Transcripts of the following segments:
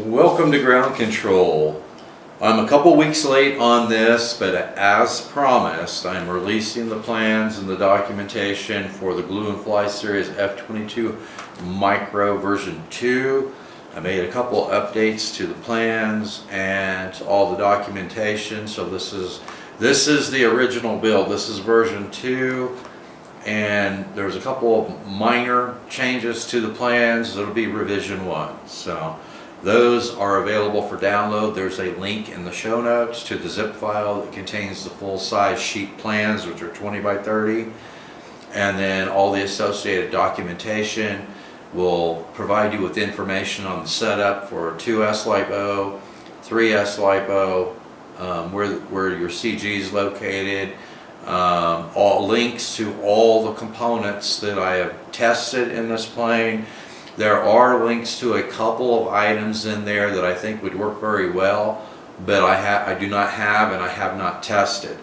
Welcome to Ground Control. I'm a couple weeks late on this, but as promised, I'm releasing the plans and the documentation for the Glue and Fly Series F-22 Micro version 2. I made a couple updates to the plans and to all the documentation. So this is the original build. This is version 2, and there's a couple of minor changes to the plans. It'll be revision 1. So those are available for download. There's a link in the show notes to the zip file that contains the full-size sheet plans, which are 20 by 30, and then all the associated documentation will provide you with information on the setup for 2S LiPo, 3S LiPo, where your CG is located, all links to all the components that I have tested in this plane. There are links to a couple of items in there that I think would work very well, but I do not have and I have not tested.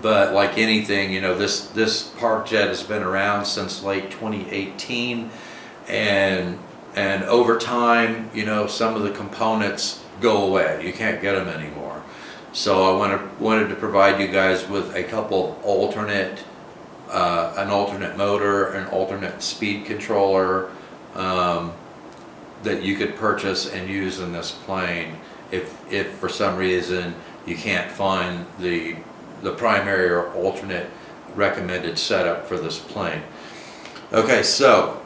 But like anything, you know, this Parkjet has been around since late 2018, and over time, you know, some of the components go away. You can't get them anymore. So I wanted to provide you guys with a couple of an alternate motor, an alternate speed controller, that you could purchase and use in this plane if for some reason you can't find the primary or alternate recommended setup for this plane. Okay, so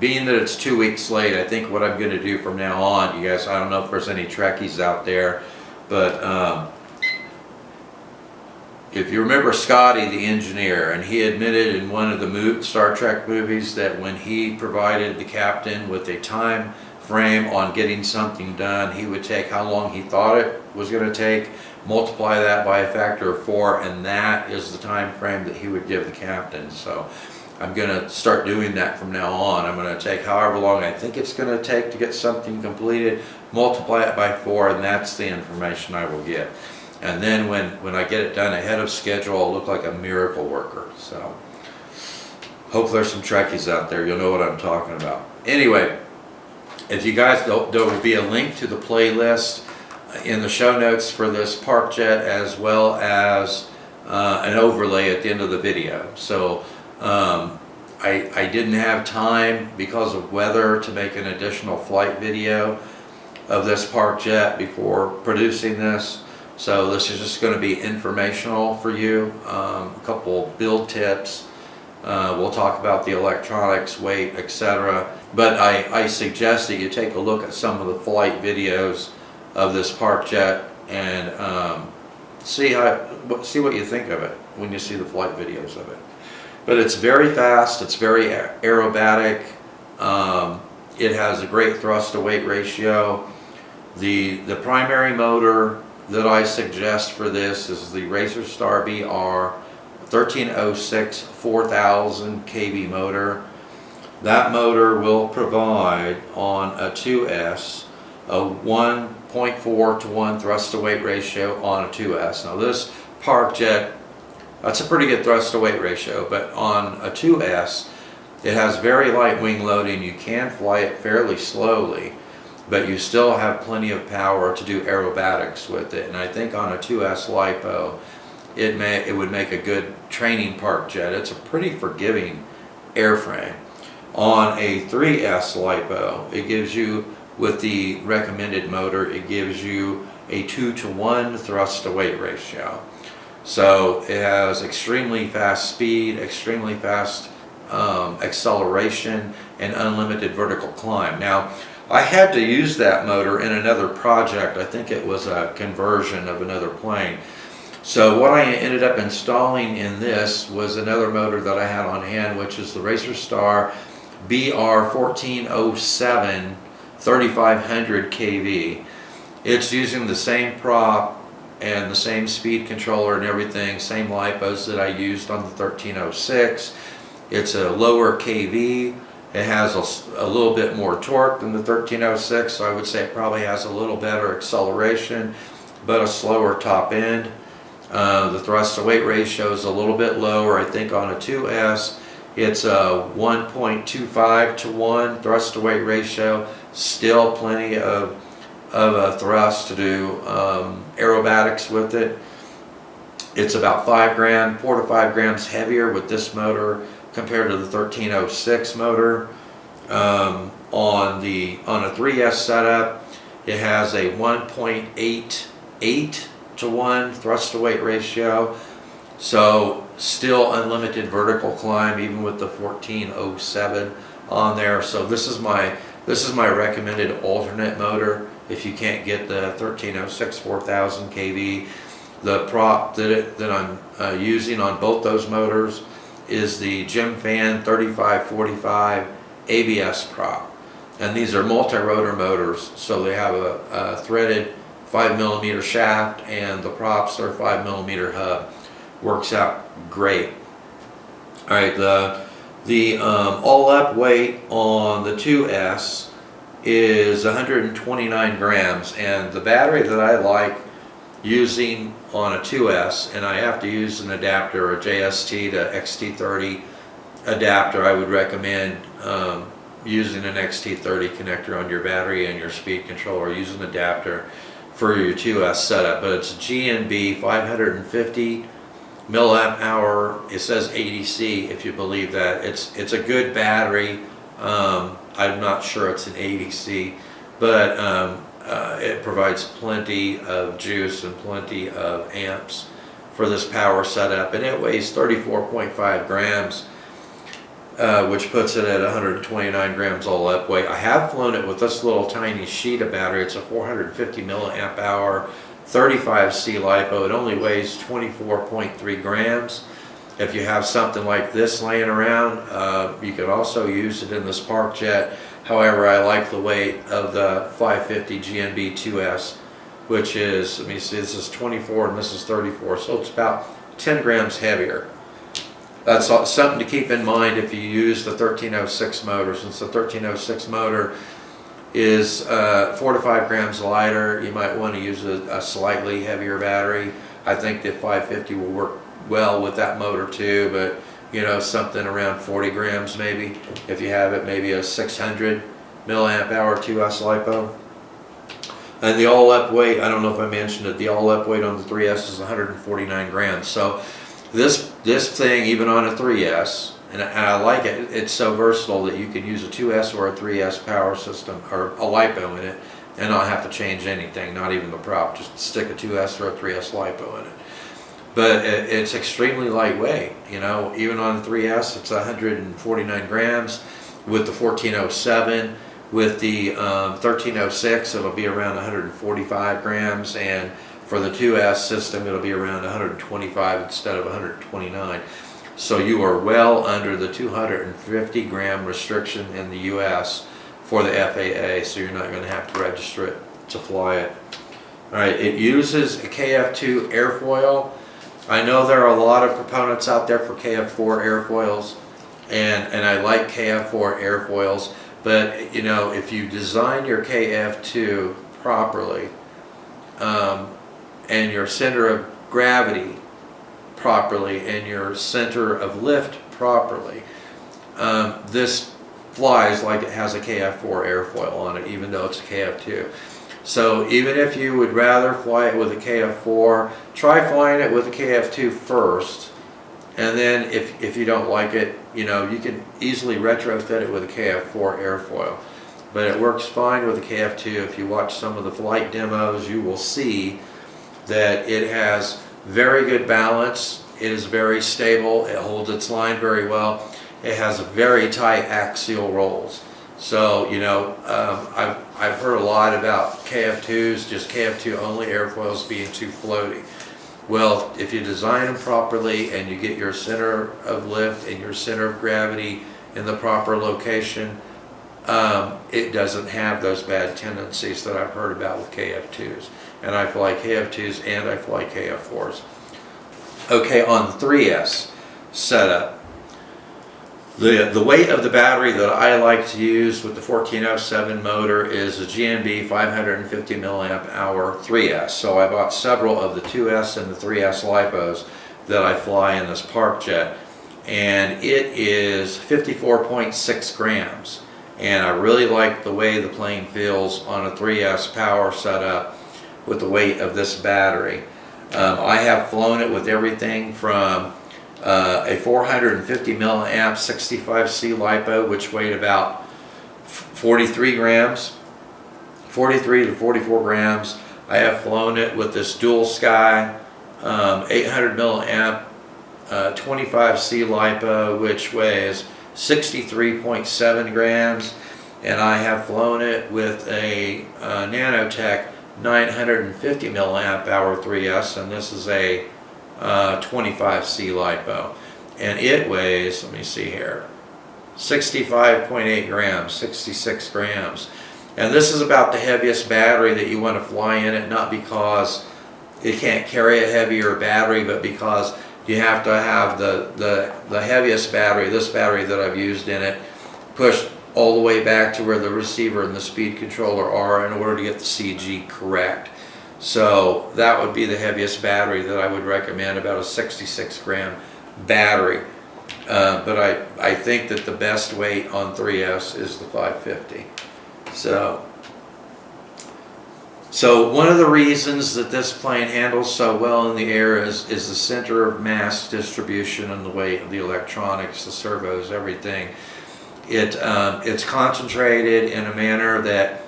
being that it's 2 weeks late, I think what I'm going to do from now on, you guys, I don't know if there's any Trekkies out there, but if you remember Scotty, the engineer, and he admitted in one of the Star Trek movies that when he provided the captain with a time frame on getting something done, he would take how long he thought it was going to take, multiply that by a factor of 4, and that is the time frame that he would give the captain. So I'm going to start doing that from now on. I'm going to take however long I think it's going to take to get something completed, multiply it by 4, and that's the information I will get. And then when I get it done ahead of schedule, I'll look like a miracle worker. So hopefully there's some Trekkies out there. You'll know what I'm talking about. Anyway, if you guys, there will be a link to the playlist in the show notes for this Parkjet, as well as an overlay at the end of the video. So I didn't have time because of weather to make an additional flight video of this Parkjet before producing this. So this is just going to be informational for you, a couple build tips. We'll talk about the electronics, weight, etc. But I suggest that you take a look at some of the flight videos of this Parkjet and see what you think of it when you see the flight videos of it. But it's very fast, it's very aerobatic, it has a great thrust to weight ratio. The primary motor that I suggest for this is the RacerStar BR1306 4000 kV motor. That motor will provide on a 2S a 1.4 to 1 thrust to weight ratio on a 2S. Now this Parkjet, that's a pretty good thrust to weight ratio, but on a 2S it has very light wing loading. You can fly it fairly slowly, but you still have plenty of power to do aerobatics with it. And I think on a 2S LiPo, it would make a good training Parkjet. It's a pretty forgiving airframe. On a 3S LiPo, it gives you, with the recommended motor, it gives you a 2 to 1 thrust to weight ratio. So it has extremely fast speed, extremely fast acceleration, and unlimited vertical climb. Now, I had to use that motor in another project. I think it was a conversion of another plane. So what I ended up installing in this was another motor that I had on hand, which is the RacerStar BR1307 3500 kV. It's using the same prop and the same speed controller and everything, same LiPos that I used on the 1306. It's a lower kV. It has a little bit more torque than the 1306, so I would say it probably has a little better acceleration, but a slower top end. The thrust to weight ratio is a little bit lower. I think on a 2S It's a 1.25 to 1 thrust to weight ratio. Still plenty of thrust to do aerobatics with it. It's about 4 to 5 grams heavier with this motor compared to the 1306 motor. On a 3S setup, it has a 1.88 to 1 thrust to weight ratio. So still unlimited vertical climb even with the 1407 on there. So this is my recommended alternate motor if you can't get the 1306 4000 kV. The prop that I'm using on both those motors is the GemFan 3545 ABS prop, and these are multi-rotor motors, so they have a threaded 5mm shaft, and the props are 5mm hub. Works out great. All right, the all-up weight on the 2S is 129 grams, and the battery that I like using on a 2S, and I have to use an adapter, a JST to XT30 adapter. I would recommend using an XT30 connector on your battery and your speed controller. Use an adapter for your 2S setup, but it's a GNB 550 milliamp hour. It says 80C if you believe that. It's a good battery. I'm not sure it's an 80C, but it provides plenty of juice and plenty of amps for this power setup, and it weighs 34.5 grams, which puts it at 129 grams all up weight. I have flown it with this little tiny sheet of battery. It's a 450 milliamp hour 35C LiPo. It only weighs 24.3 grams. If you have something like this laying around, you could also use it in this Parkjet. However, I like the weight of the 550 GNB 2S, which is, let me see, this is 24 and this is 34, so it's about 10 grams heavier. That's something to keep in mind if you use the 1306 motor. Since the 1306 motor is 4 to 5 grams lighter, you might want to use a slightly heavier battery. I think the 550 will work well with that motor too, but you know, something around 40 grams maybe. If you have it, maybe a 600 milliamp hour 2S LiPo. And the all-up weight, I don't know if I mentioned it, the all-up weight on the 3S is 149 grams. So this thing, even on a 3S, and I like it, it's so versatile that you can use a 2S or a 3S power system, or a LiPo in it, and not have to change anything, not even the prop, just stick a 2S or a 3S LiPo in it. But it's extremely lightweight, you know, even on the 3S it's 149 grams. With the 1407, with the 1306 it'll be around 145 grams, and for the 2S system it'll be around 125 instead of 129. So you are well under the 250 gram restriction in the US for the FAA, so you're not going to have to register it to fly it. Alright, it uses a Kf2 airfoil. I know there are a lot of proponents out there for Kf4 airfoils, and I like Kf4 airfoils, but you know, if you design your Kf2 properly and your center of gravity properly and your center of lift properly, this flies like it has a Kf4 airfoil on it, even though it's a Kf2. So even if you would rather fly it with a Kf4, try flying it with a Kf2 first, and then if you don't like it, you know, you can easily retrofit it with a Kf4 airfoil. But it works fine with a Kf2. If you watch some of the flight demos, you will see that it has very good balance. It is very stable. It holds its line very well. It has very tight axial rolls. So, you know, I've heard a lot about Kf2s, just Kf2 only airfoils being too floaty. Well, if you design them properly and you get your center of lift and your center of gravity in the proper location, it doesn't have those bad tendencies that I've heard about with Kf2s. And I fly Kf2s and I fly Kf4s. Okay, on the 3S setup, the weight of the battery that I like to use with the 1407 motor is a GNB 550 milliamp hour 3S. So I bought several of the 2S and the 3S LiPos that I fly in this Parkjet, and it is 54.6 grams. and I really like the way the plane feels on a 3S power setup with the weight of this battery. I have flown it with everything from a 450 milliamp 65C LiPo, which weighed about 43 grams, 43 to 44 grams. I have flown it with this dual sky 800 milliamp 25C LiPo, which weighs 63.7 grams, and I have flown it with a Nanotech 950 milliamp hour 3S, and this is a 25C LiPo, and it weighs, let me see here, 65.8 grams, 66 grams. And this is about the heaviest battery that you want to fly in it, not because it can't carry a heavier battery, but because you have to have the heaviest battery, this battery that I've used in it, pushed all the way back to where the receiver and the speed controller are in order to get the CG correct. So that would be the heaviest battery that I would recommend, about a 66 gram battery. But I think that the best weight on 3S is the 550. So one of the reasons that this plane handles so well in the air is the center of mass distribution and the weight of the electronics, the servos, everything. It's concentrated in a manner that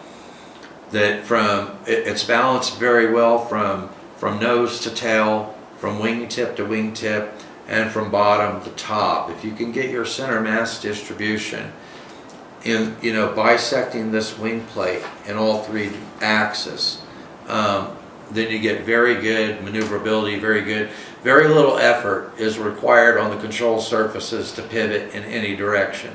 it's balanced very well from nose to tail, from wingtip to wingtip, and from bottom to top. If you can get your center mass distribution in, bisecting this wing plate in all three axes, then you get very good maneuverability, very little effort is required on the control surfaces to pivot in any direction.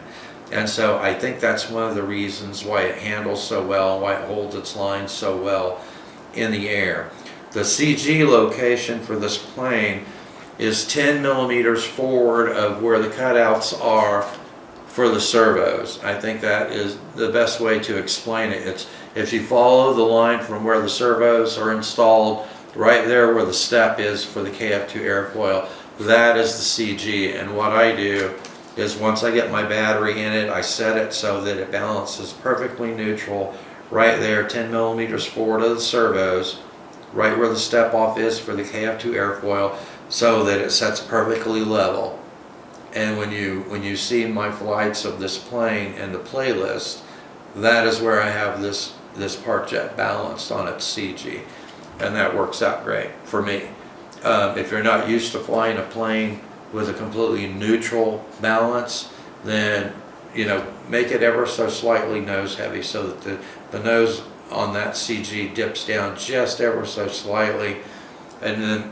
And so I think that's one of the reasons why it handles so well, why it holds its line so well in the air. The CG location for this plane is 10 millimeters forward of where the cutouts are for the servos. I think that is the best way to explain it. It's if you follow the line from where the servos are installed, right there where the step is for the Kf2 Airfoil, that is the CG. And what I do is once I get my battery in it, I set it so that it balances perfectly neutral right there, 10 millimeters forward of the servos, right where the step off is for the Kf2 Airfoil, so that it sets perfectly level. And when you see my flights of this plane in the playlist, that is where I have this Parkjet balanced on its CG, and that works out great for me. If you're not used to flying a plane with a completely neutral balance, then make it ever so slightly nose heavy, so that the nose on that CG dips down just ever so slightly, and then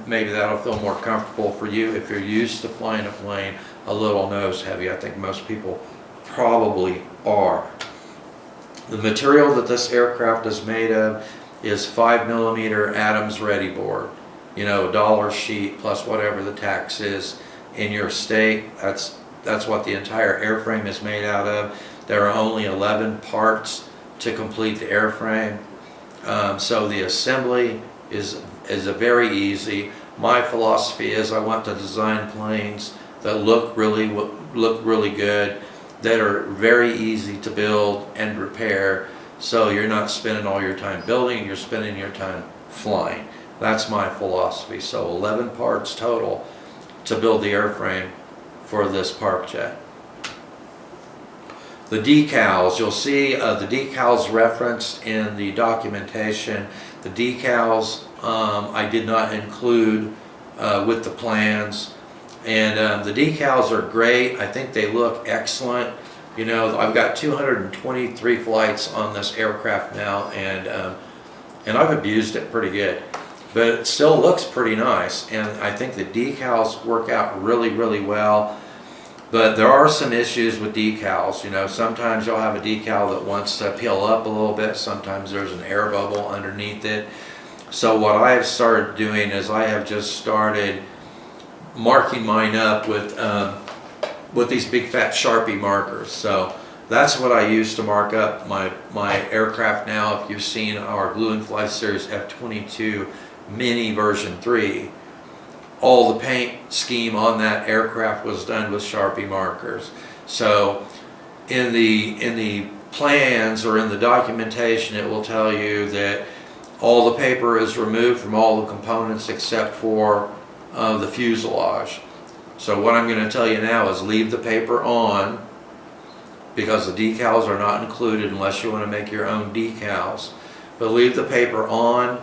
maybe that'll feel more comfortable for you if you're used to flying a plane a little nose heavy. I think most people probably are. The material that this aircraft is made of is 5mm Adams Ready board. A dollar sheet plus whatever the tax is in your state. That's what the entire airframe is made out of. There are only 11 parts to complete the airframe. So the assembly is a very easy. My philosophy is I want to design planes that look really good, that are very easy to build and repair, so you're not spending all your time building, you're spending your time flying. That's my philosophy. So 11 parts total to build the airframe for this Parkjet. The decals, you'll see the decals referenced in the documentation. The decals I did not include with the plans, and the decals are great. I think they look excellent. I've got 223 flights on this aircraft now, and I've abused it pretty good, but it still looks pretty nice, and I think the decals work out really well. But there are some issues with decals. Sometimes you'll have a decal that wants to peel up a little bit. Sometimes there's an air bubble underneath it. So what I have started doing is I have just started marking mine up with these big fat Sharpie markers. So that's what I use to mark up my aircraft now. If you've seen our Glue and Fly Series F-22 Mini V3, all the paint scheme on that aircraft was done with Sharpie markers. So in the plans or in the documentation, it will tell you that all the paper is removed from all the components except for the fuselage. So what I'm going to tell you now is leave the paper on, because the decals are not included unless you want to make your own decals. But leave the paper on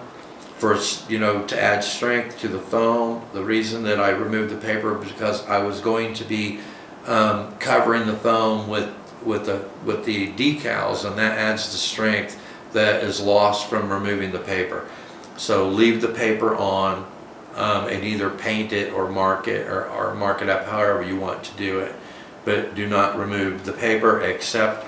for, you know, to add strength to the foam. The reason that I removed the paper is because I was going to be covering the foam with the decals, and that adds the strength that is lost from removing the paper. So leave the paper on, and either paint it or mark it or mark it up however you want to do it. But do not remove the paper except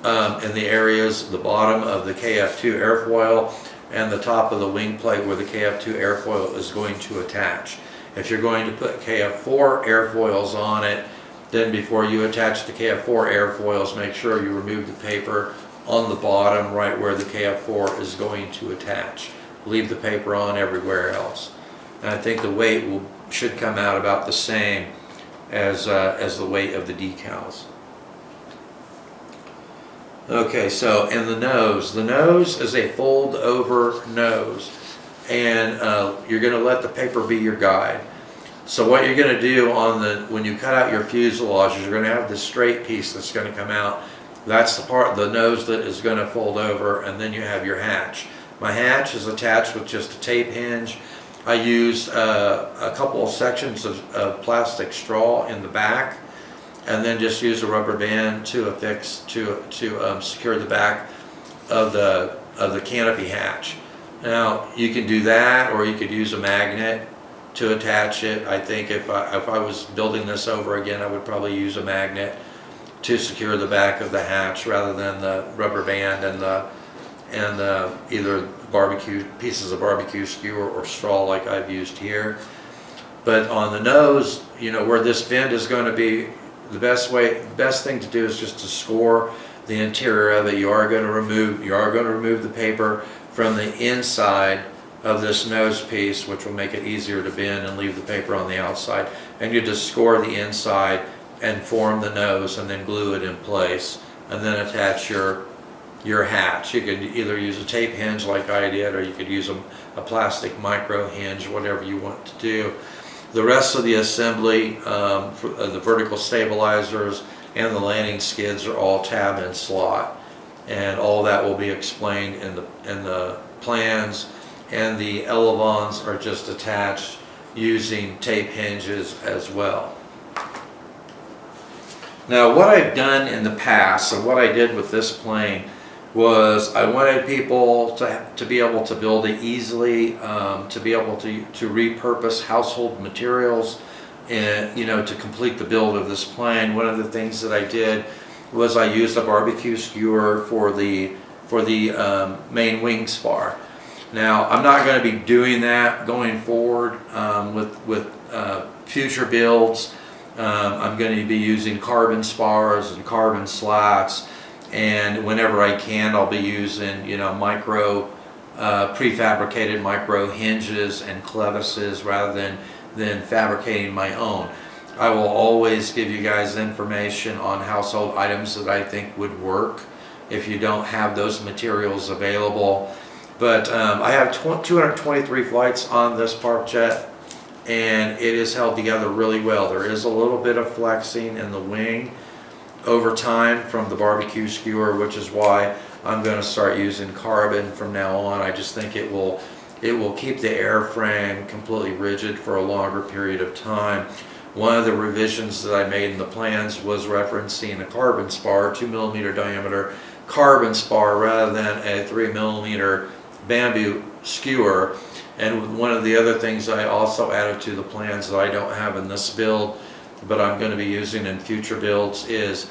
in the areas, the bottom of the Kf2 airfoil and the top of the wing plate where the Kf2 airfoil is going to attach. If you're going to put Kf4 airfoils on it, then before you attach the Kf4 airfoils, make sure you remove the paper on the bottom right where the Kf4 is going to attach. Leave the paper on everywhere else. And I think the weight should come out about the same as the weight of the decals. Okay, so in the nose is a fold over nose, and you're going to let the paper be your guide. So what you're going to do when you cut out your fuselage is you're going to have this straight piece that's going to come out. That's the part of the nose that is going to fold over, and then you have your hatch. My hatch is attached with just a tape hinge. I used a couple of sections of plastic straw in the back, and then just use a rubber band to affix to secure the back of the canopy hatch. Now you can do that, or you could use a magnet to attach it. I think if I was building this over again, I would probably use a magnet to secure the back of the hatch rather than the rubber band and either pieces of barbecue skewer or straw like I've used here. But on the nose, you know, where this vent is going to be, the best thing to do is just to score the interior of it. You are going to remove the paper from the inside of this nose piece, which will make it easier to bend, and leave the paper on the outside. And you just score the inside and form the nose, and then glue it in place, and then attach your hatch. You could either use a tape hinge like I did, or you could use a plastic micro hinge, whatever you want to do. The rest of the assembly, the vertical stabilizers and the landing skids are all tab and slot, and all that will be explained in the plans. And the elevons are just attached using tape hinges as well. Now what I've done in the past, and what I did with this plane, was I wanted people to be able to build it easily, to be able to repurpose household materials, and, you know, to complete the build of this plane. One of the things that I did was I used a barbecue skewer for the main wing spar. Now I'm not going to be doing that going forward with future builds. I'm going to be using carbon spars and carbon slats, and whenever I can, I'll be using, you know, prefabricated micro hinges and clevises rather than fabricating my own. I will always give you guys information on household items that I think would work if you don't have those materials available. But I have 223 flights on this Parkjet, and it is held together really well. There is a little bit of flexing in the wing over time from the barbecue skewer, which is why I'm going to start using carbon from now on. I just think it will keep the airframe completely rigid for a longer period of time. One of the revisions that I made in the plans was referencing a carbon spar, 2mm diameter carbon spar, rather than a 3mm bamboo skewer. And one of the other things I also added to the plans that I don't have in this build, but I'm going to be using in future builds, is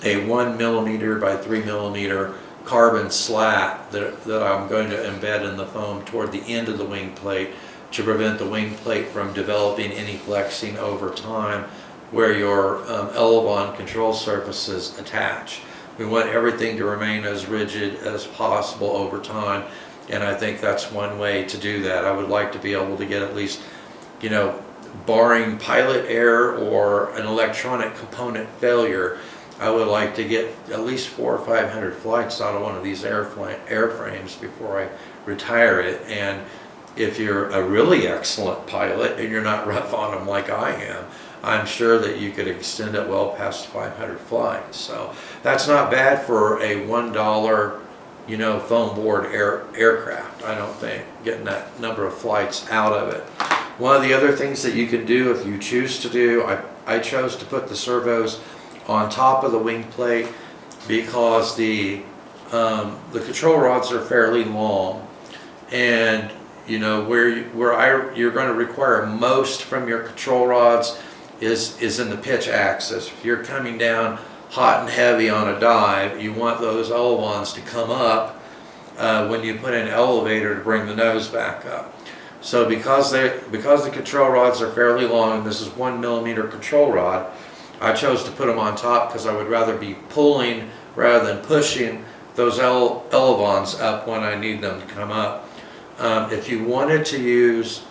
a 1mm by 3mm carbon slat that I'm going to embed in the foam toward the end of the wing plate to prevent the wing plate from developing any flexing over time where your elevon control surfaces attach. We want everything to remain as rigid as possible over time, and I think that's one way to do that. I would like to be able to get at least, you know, barring pilot error or an electronic component failure, I would like to get at least 400 or 500 flights out of one of these airframes before I retire it. And if you're a really excellent pilot and you're not rough on them like I am, I'm sure that you could extend it well past 500 flights. So that's not bad for a $1, you know, foam board aircraft, I don't think, getting that number of flights out of it. One of the other things that you can do if you choose to do, I chose to put the servos on top of the wing plate because the control rods are fairly long, and you know where you're going to require most from your control rods is in the pitch axis. If you're coming down hot and heavy on a dive, you want those elevons to come up when you put in an elevator to bring the nose back up. So because the control rods are fairly long, and this is 1mm control rod, I chose to put them on top because I would rather be pulling rather than pushing those elevons up when I need them to come up. If you wanted to use,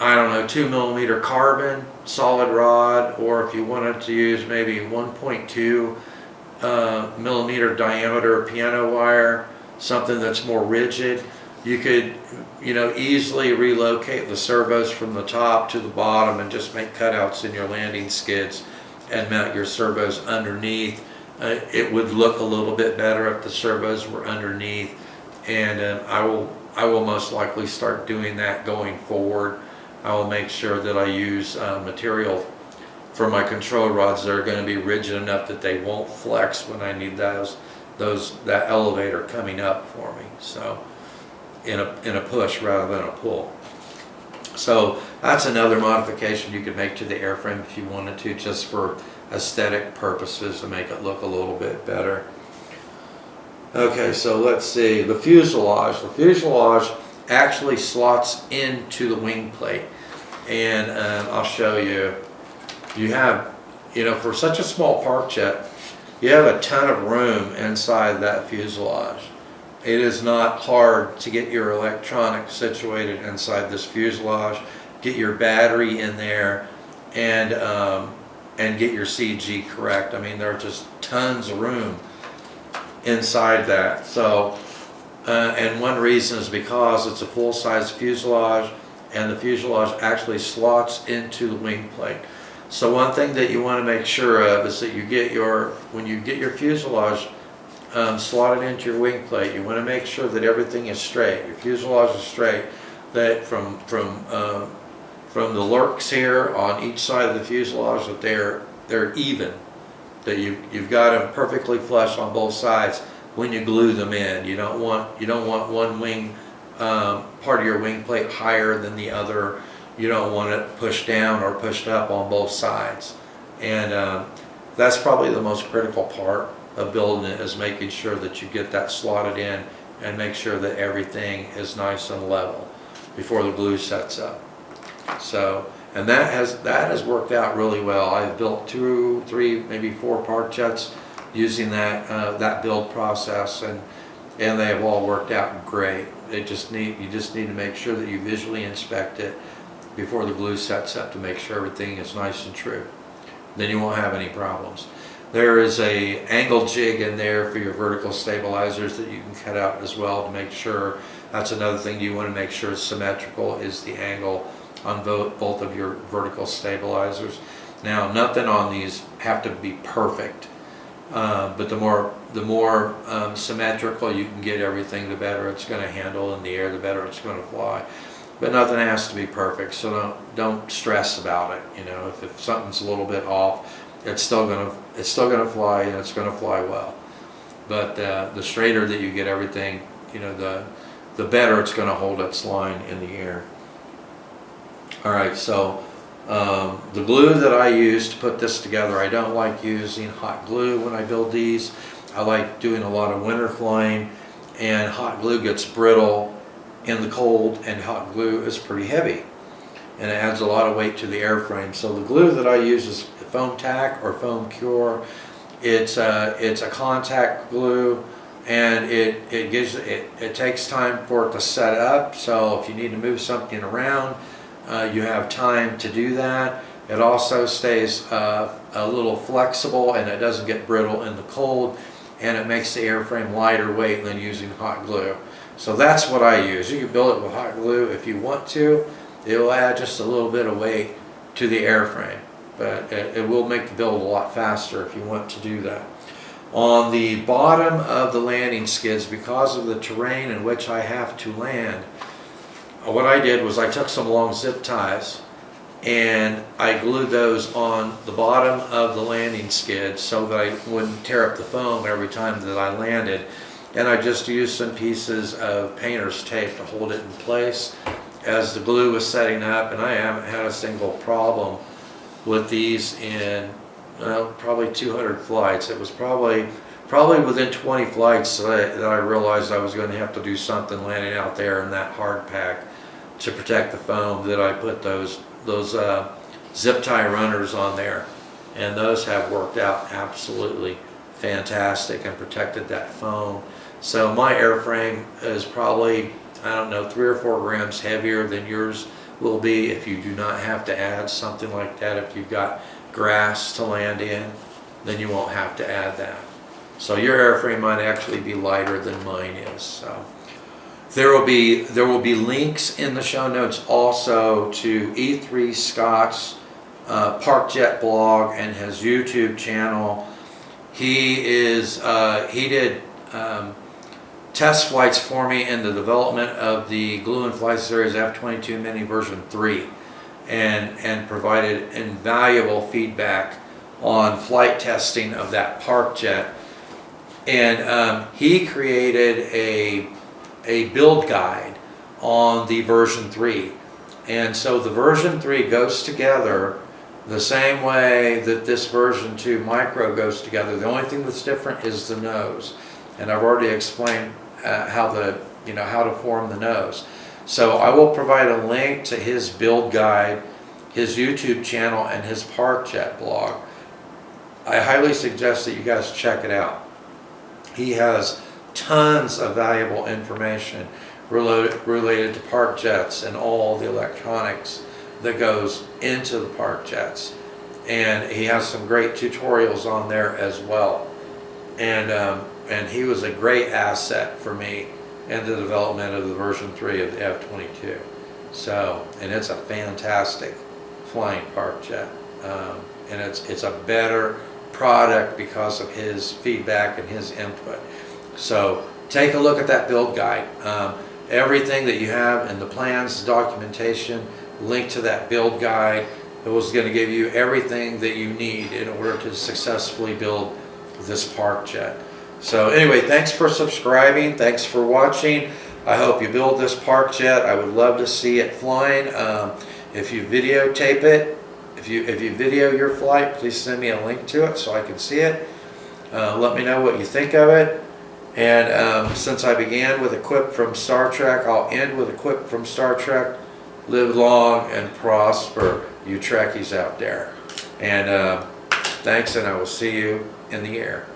I don't know, 2mm carbon solid rod, or if you wanted to use maybe 1.2 millimeter diameter piano wire, something that's more rigid, you could, you know, easily relocate the servos from the top to the bottom and just make cutouts in your landing skids and mount your servos underneath. It would look a little bit better if the servos were underneath, and I will most likely start doing that going forward. I will make sure that I use material for my control rods that are going to be rigid enough that they won't flex when I need that elevator coming up for me. So in a push rather than a pull. So that's another modification you could make to the airframe if you wanted to, just for aesthetic purposes, to make it look a little bit better. Okay, so let's see, the fuselage. The fuselage actually slots into the wing plate, and I'll show you. You have, you know, for such a small Parkjet, you have a ton of room inside that fuselage. It is not hard to get your electronics situated inside this fuselage, get your battery in there, and get your CG correct. I mean, there are just tons of room inside that. So, and one reason is because it's a full-size fuselage, and the fuselage actually slots into the wing plate. So one thing that you want to make sure of is that you get when you get your fuselage slotted into your wing plate, you want to make sure that everything is straight. Your fuselage is straight. That from the lurks here on each side of the fuselage, that they're even. That you've got them perfectly flush on both sides when you glue them in. You don't want one wing part of your wing plate higher than the other. You don't want it pushed down or pushed up on both sides. And that's probably the most critical part of building it, is making sure that you get that slotted in and make sure that everything is nice and level before the glue sets up. So, and that has worked out really well. I've built 2, 3, maybe 4 Parkjets using that build process, and they have all worked out great. You just need to make sure that you visually inspect it before the glue sets up to make sure everything is nice and true. Then you won't have any problems. There is a angle jig in there for your vertical stabilizers that you can cut out as well to make sure. That's another thing you want to make sure is symmetrical, is the angle on both of your vertical stabilizers. Now, nothing on these have to be perfect, but the more symmetrical you can get everything, the better it's going to handle in the air, the better it's going to fly. But nothing has to be perfect, so don't stress about it. You know, if something's a little bit off, it's still gonna fly, and it's gonna fly well. But the straighter that you get everything, you know, the better it's gonna hold its line in the air. All right, so the glue that I use to put this together, I don't like using hot glue when I build these. I like doing a lot of winter flying, and hot glue gets brittle in the cold, and hot glue is pretty heavy, and it adds a lot of weight to the airframe. So the glue that I use is foam tack or foam cure. It's a contact glue, and it takes time for it to set up. So if you need to move something around, you have time to do that. It also stays a little flexible, and it doesn't get brittle in the cold, and it makes the airframe lighter weight than using hot glue. So that's what I use. You can build it with hot glue if you want to. It will add just a little bit of weight to the airframe, but it will make the build a lot faster if you want to do that. On the bottom of the landing skids, because of the terrain in which I have to land, what I did was I took some long zip ties and I glued those on the bottom of the landing skid so that I wouldn't tear up the foam every time that I landed. And I just used some pieces of painter's tape to hold it in place as the glue was setting up, and I haven't had a single problem with these in probably 200 flights. It was probably within 20 flights that I realized I was going to have to do something landing out there in that hard pack to protect the foam, that I put those zip tie runners on there, and those have worked out absolutely fantastic and protected that foam. So my airframe is probably, I don't know, 3 or 4 grams heavier than yours will be if you do not have to add something like that. If you've got grass to land in, then you won't have to add that. So your airframe might actually be lighter than mine is. So there will be links in the show notes also to E3 Scott's Parkjet blog and his YouTube channel. He did test flights for me in the development of the Glue and Fly Series F-22 Mini version 3, and provided invaluable feedback on flight testing of that Parkjet. And he created a build guide on the version 3. And so the version 3 goes together the same way that this version 2 Micro goes together. The only thing that's different is the nose. And I've already explained how to form the nose. So I will provide a link to his build guide, his YouTube channel, and his Parkjet blog. I highly suggest that you guys check it out. He has tons of valuable information related to Parkjets and all the electronics that goes into the Parkjets. And he has some great tutorials on there as well. And he was a great asset for me in the development of the version 3 of the F-22. So, and it's a fantastic flying Parkjet. And it's a better product because of his feedback and his input. So take a look at that build guide. Everything that you have in the plans, the documentation, link to that build guide. It was going to give you everything that you need in order to successfully build this Parkjet. So anyway, thanks for subscribing. Thanks for watching. I hope you build this Parkjet. I would love to see it flying. If you videotape it, if you video your flight, please send me a link to it so I can see it. Let me know what you think of it. And since I began with a quip from Star Trek, I'll end with a quip from Star Trek. Live long and prosper, you Trekkies out there. And thanks, and I will see you in the air.